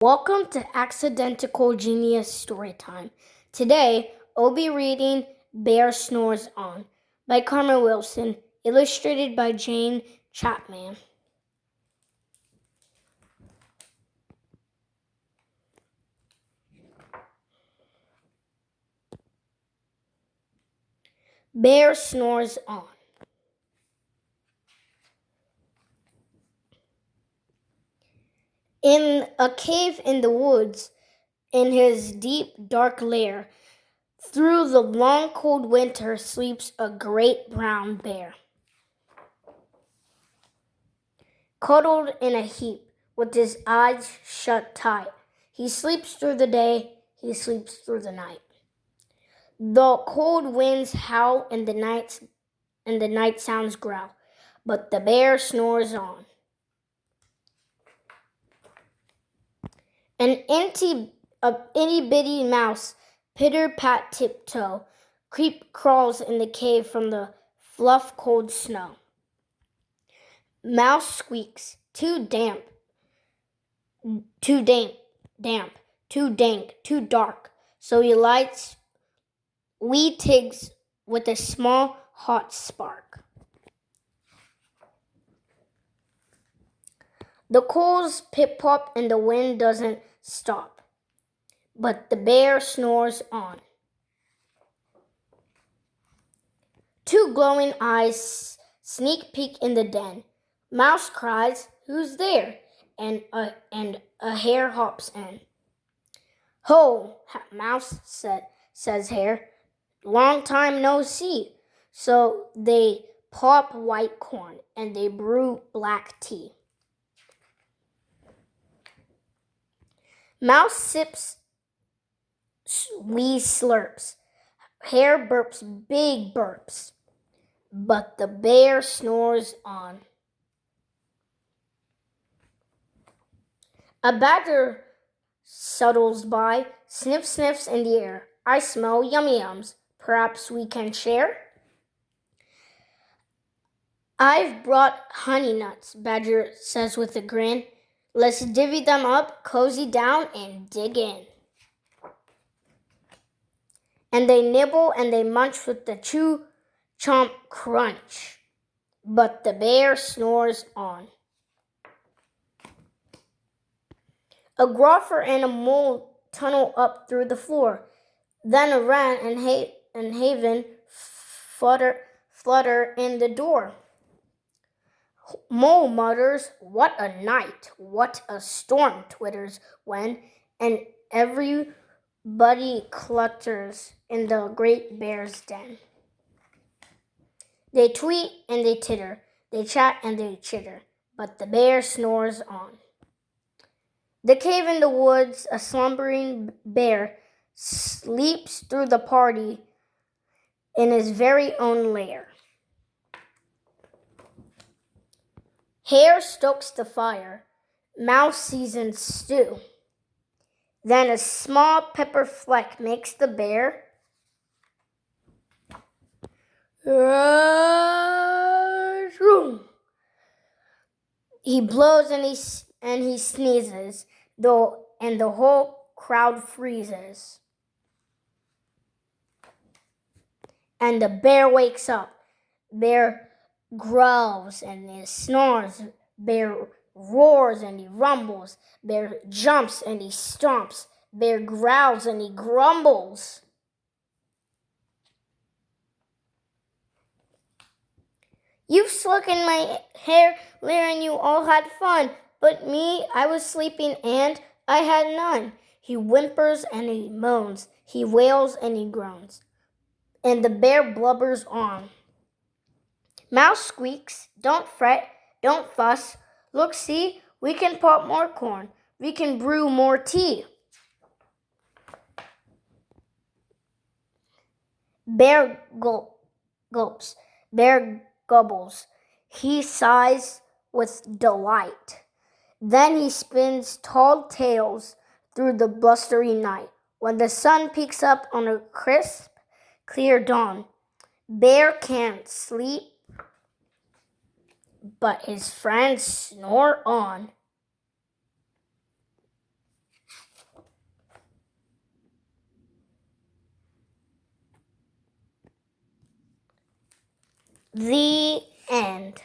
Welcome to Accidental Genius Storytime. Today, I'll be reading Bear Snores On by Carmen Wilson, illustrated by Jane Chapman. Bear Snores On. In a cave in the woods, in his deep, dark lair, through the long, cold winter sleeps a great brown bear. Cuddled in a heap, with his eyes shut tight. He sleeps through the day, he sleeps through the night. The cold winds howl and the night sounds growl, but the bear snores on. An itty-bitty mouse, pitter-pat tiptoe, crawls in the cave from the fluff cold snow. Mouse squeaks, too damp, too dank, too dark, so he lights wee twigs with a small hot spark. The coals pip-pop and the wind doesn't stop, but the bear snores on. Two glowing eyes sneak peek in the den. Mouse cries, "Who's there?" And a hare hops in. "Ho, Mouse," says Hare. "Long time no see." So they pop white corn and they brew black tea. Mouse sips wee slurps. Hare burps big burps. But the bear snores on. A badger scuttles by, sniffs in the air. "I smell yummy yums. Perhaps we can share?" "I've brought honey nuts," Badger says with a grin. "Let's divvy them up, cozy down, and dig in." And they nibble and they munch with the chew, chomp, crunch. But the bear snores on. A gruffer and a mole tunnel up through the floor. Then a wren and Haven flutter in the door. Mole mutters, "What a night, what a storm," twitters Wen, and everybody clutters in the great bear's den. They tweet and they titter, they chat and they chitter, but the bear snores on. The cave in the woods, a slumbering bear sleeps through the party in his very own lair. Hare stokes the fire, Mouse seasons stew. Then a small pepper fleck makes the bear He blows and he sneezes, and the whole crowd freezes. And the bear wakes up. Bear growls and he snores. Bear roars and he rumbles. Bear jumps and he stomps. Bear growls and he grumbles. "You've sluck in my hair lair and you all had fun, but me, I was sleeping and I had none." He whimpers and he moans, he wails and he groans, and the bear blubbers on. Mouse squeaks, "Don't fret, don't fuss. Look, see, we can pop more corn. We can brew more tea." Bear gulps. Bear gobbles. He sighs with delight. Then he spins tall tales through the blustery night. When the sun peeks up on a crisp, clear dawn, Bear can't sleep, but his friends snore on. The end.